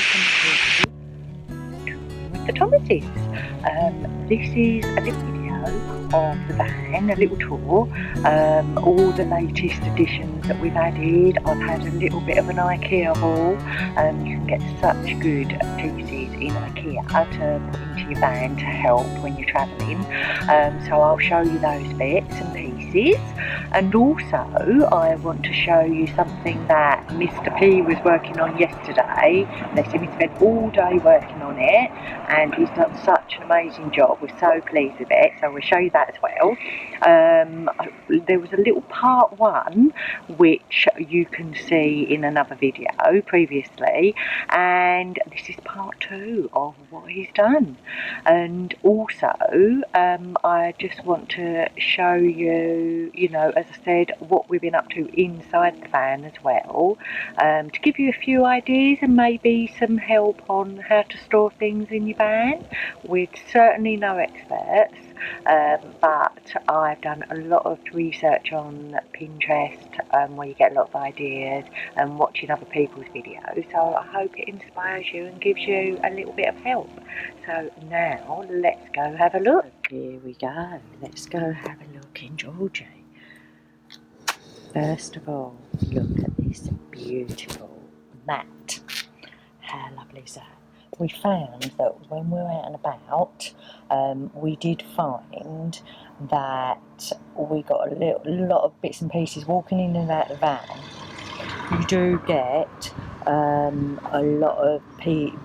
welcome to the Thomases. This is a little video of the van, a little tour, all the latest additions that we've added. I've had a little bit of an Ikea haul. You can get such good pieces in Ikea to put into your van to help when you're travelling. So I'll show you those bits and pieces. And also I want to show you something that Mr. P was working on yesterday. Bless him, he spent all day working on it and he's done such an amazing job. We're so pleased with it, so we'll show you that as well. There was a little part one which you can see in another video previously, and this is part two of what he's done. And also I just want to show you, as I said, what we've been up to inside the van as well, to give you a few ideas and maybe some help on how to store things in your van. We're certainly no experts, but I've done a lot of research on Pinterest, where you get a lot of ideas, and watching other people's videos, so I hope it inspires you and gives you a little bit of help. So now let's go have a look. Here we go, let's go have a look in Georgie. First of all, look at this beautiful mat. How lovely is that? We found that when we were out and about, we did find that we got a lot of bits and pieces walking in and out of the van. You do get a lot of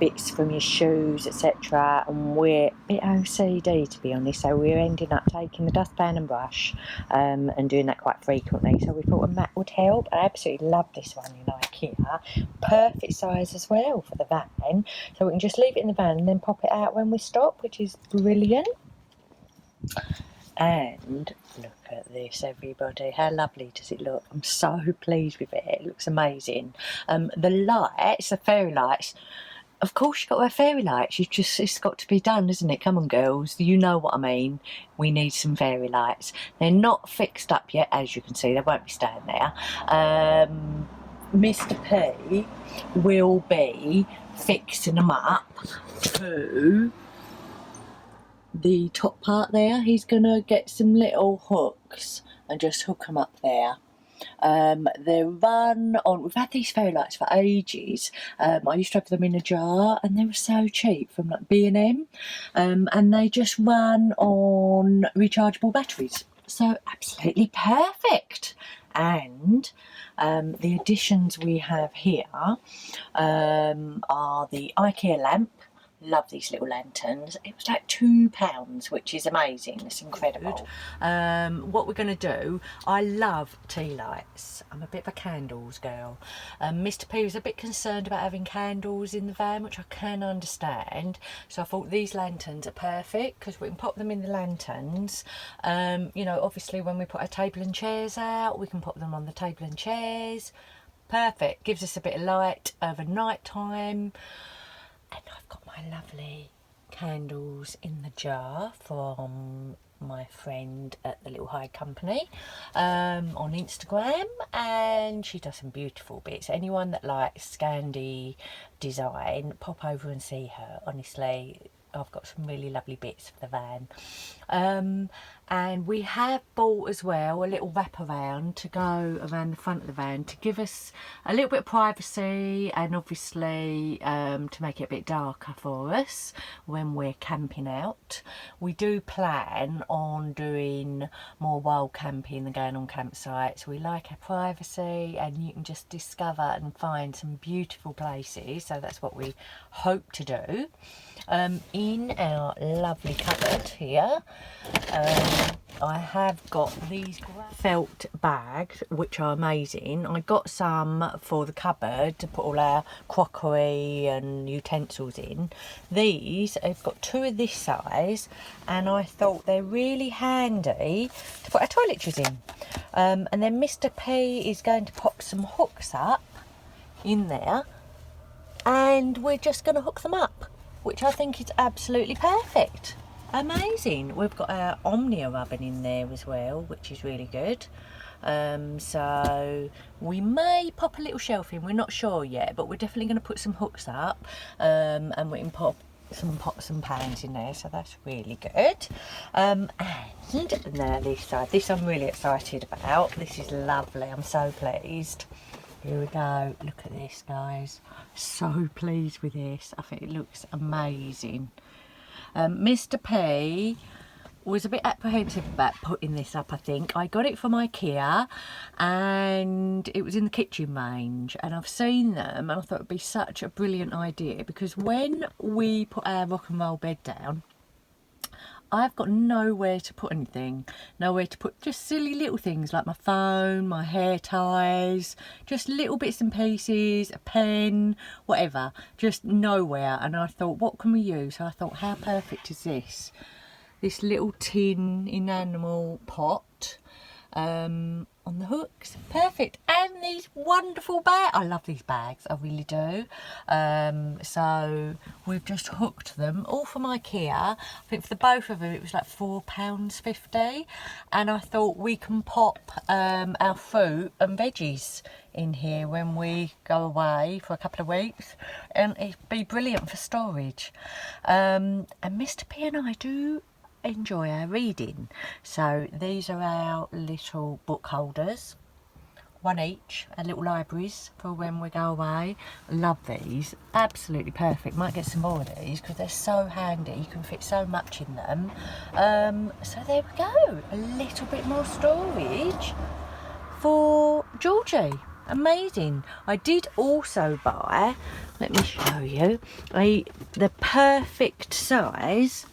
bits from your shoes, etc., and we're a bit OCD, to be honest, so we're ending up taking the dustpan and brush and doing that quite frequently. So we thought a mat would help. I absolutely love this one in Ikea, perfect size as well for the van, so we can just leave it in the van and then pop it out when we stop, which is brilliant. And look at this, everybody, how lovely does it look? I'm so pleased with it, it looks amazing. The lights, the fairy lights, of course you've got to have fairy lights, it's got to be done, isn't it? Come on girls, you know what I mean, we need some fairy lights. They're not fixed up yet, as you can see, they won't be staying there. Mr. P will be fixing them up to the top part there. He's gonna get some little hooks and just hook them up there. They run on, we've had these fairy lights for ages. I used to have them in a jar and they were so cheap from like B&M, and they just run on rechargeable batteries, so absolutely perfect. And the additions we have here are the Ikea lamp. Love these little lanterns. It was like £2, which is amazing. It's incredible. What we're going to do, I love tea lights. I'm a bit of a candles girl. Mr. P was a bit concerned about having candles in the van, which I can understand. So I thought these lanterns are perfect because we can pop them in the lanterns. Obviously when we put our table and chairs out, we can pop them on the table and chairs. Perfect. Gives us a bit of light over night time. And I've got my lovely candles in the jar from my friend at the Little Hide Company on Instagram, and she does some beautiful bits. Anyone that likes Scandi design, pop over and see her. Honestly, I've got some really lovely bits for the van. And we have bought as well a little wraparound to go around the front of the van to give us a little bit of privacy, and obviously to make it a bit darker for us when we're camping out. We do plan on doing more wild camping than going on campsites. We like our privacy, and you can just discover and find some beautiful places, so that's what we hope to do. In our lovely cupboard here, I have got these felt bags, which are amazing. I got some for the cupboard to put all our crockery and utensils in. These, I've got two of this size, and I thought they're really handy to put our toiletries in. And then Mr. P is going to pop some hooks up in there, and we're just going to hook them up, which I think is absolutely perfect. Amazing. We've got our Omnia oven in there as well, which is really good. So we may pop a little shelf in, we're not sure yet, but we're definitely going to put some hooks up, and we can pop some pots and pans in there, so that's really good. And now this side, this I'm really excited about. This is lovely, I'm so pleased. Here we go, look at this guys, so pleased with this. I think it looks amazing. Mr. P was a bit apprehensive about putting this up, I think. I got it from Ikea and it was in the kitchen range, and I've seen them and I thought it would be such a brilliant idea, because when we put our rock and roll bed down, I've got nowhere to put anything, nowhere to put just silly little things like my phone, my hair ties, just little bits and pieces, a pen, whatever, just nowhere. And I thought, what can we use? So I thought, how perfect is this? This little tin enamel pot on the hooks, perfect. And these wonderful bags, I love these bags, I really do. So we've just hooked them, all from Ikea. I think for the both of them it was like £4.50, and I thought we can pop our fruit and veggies in here when we go away for a couple of weeks, and it'd be brilliant for storage. And Mr. P and I do enjoy our reading, so these are our little book holders, one each, our little libraries for when we go away. Love these, absolutely perfect. Might get some more of these because they're so handy, you can fit so much in them. So there we go, a little bit more storage for Georgie. Amazing. I did also buy, let me show you, the perfect size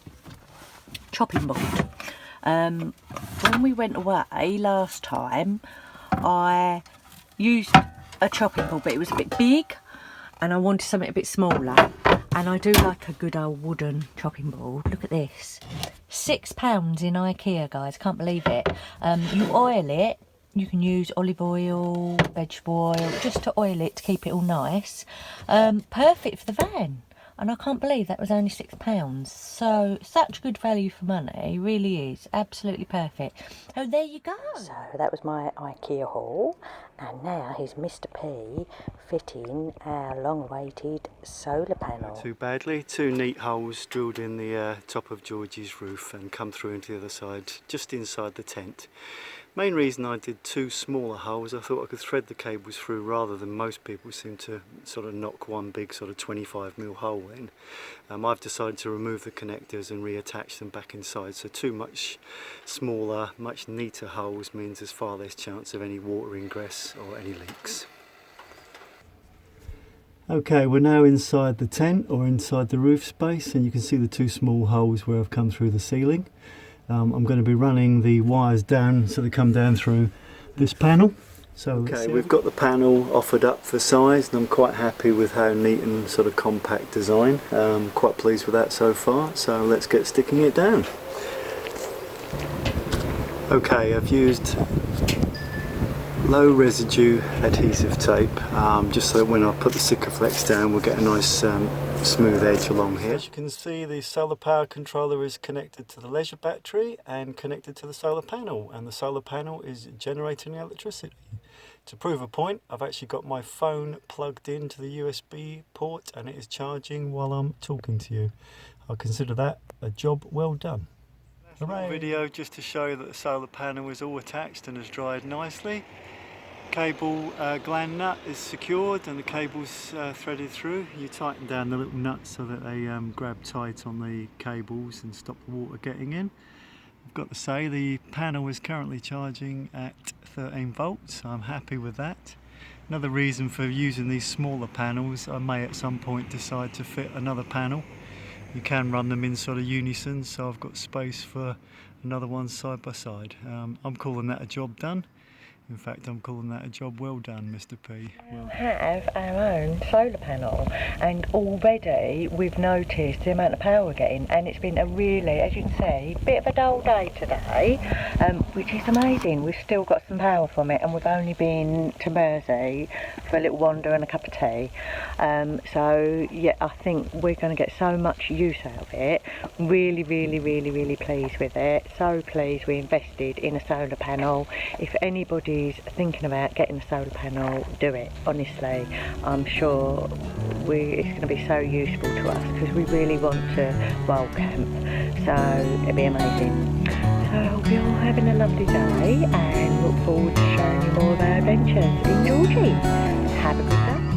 chopping board. When we went away last time, I used a chopping board, but it was a bit big and I wanted something a bit smaller, and I do like a good old wooden chopping board. Look at this, £6 in Ikea, guys, can't believe it. You oil it, you can use olive oil, vegetable oil, just to oil it to keep it all nice. Perfect for the van. And I can't believe that was only £6. So, such good value for money, really is. Absolutely perfect. So, there you go. So, that was my Ikea haul. And now here's Mr. P fitting our long-awaited solar panel. Not too badly. 2 neat holes drilled in the top of Georgie's roof and come through into the other side, just inside the tent. Main reason I did 2 smaller holes, I thought I could thread the cables through rather than most people seem to sort of knock one big sort of 25mm hole in. I've decided to remove the connectors and reattach them back inside, so 2 much smaller, much neater holes means there's far less chance of any water ingress or any leaks. Okay, we're now inside the tent, or inside the roof space, and you can see the 2 small holes where I've come through the ceiling. I'm going to be running the wires down so they come down through this panel. So okay, we've got the panel offered up for size, and I'm quite happy with how neat and sort of compact design. Quite pleased with that so far, so let's get sticking it down. Okay, I've used low residue adhesive tape, just so that when I put the Sikaflex down we'll get a nice smooth edge along here. As you can see, the solar power controller is connected to the leisure battery and connected to the solar panel, and the solar panel is generating electricity. To prove a point, I've actually got my phone plugged into the USB port and it is charging while I'm talking to you. I'll consider that a job well done. Hooray. Video just to show you that the solar panel is all attached and has dried nicely. Cable gland nut is secured and the cable's threaded through. You tighten down the little nuts so that they grab tight on the cables and stop the water getting in. I've got to say the panel is currently charging at 13 volts, so I'm happy with that. Another reason for using these smaller panels, I may at some point decide to fit another panel. You can run them in sort of unison, so I've got space for another one side by side. I'm calling that a job done. In fact, I'm calling that a job well done, Mr. P. Well, we have our own solar panel, and already we've noticed the amount of power we're getting, and it's been a really, as you can see, bit of a dull day today, which is amazing. We've still got some power from it, and we've only been to Mersey for a little wander and a cup of tea. So yeah, I think we're going to get so much use out of it. Really pleased with it. So pleased we invested in a solar panel. If anybody is thinking about getting a solar panel, do it. Honestly, I'm sure it's going to be so useful to us because we really want to wild camp, so it'll be amazing. So I hope you're all having a lovely day and look forward to showing you more of our adventures in Georgie. Have a good day.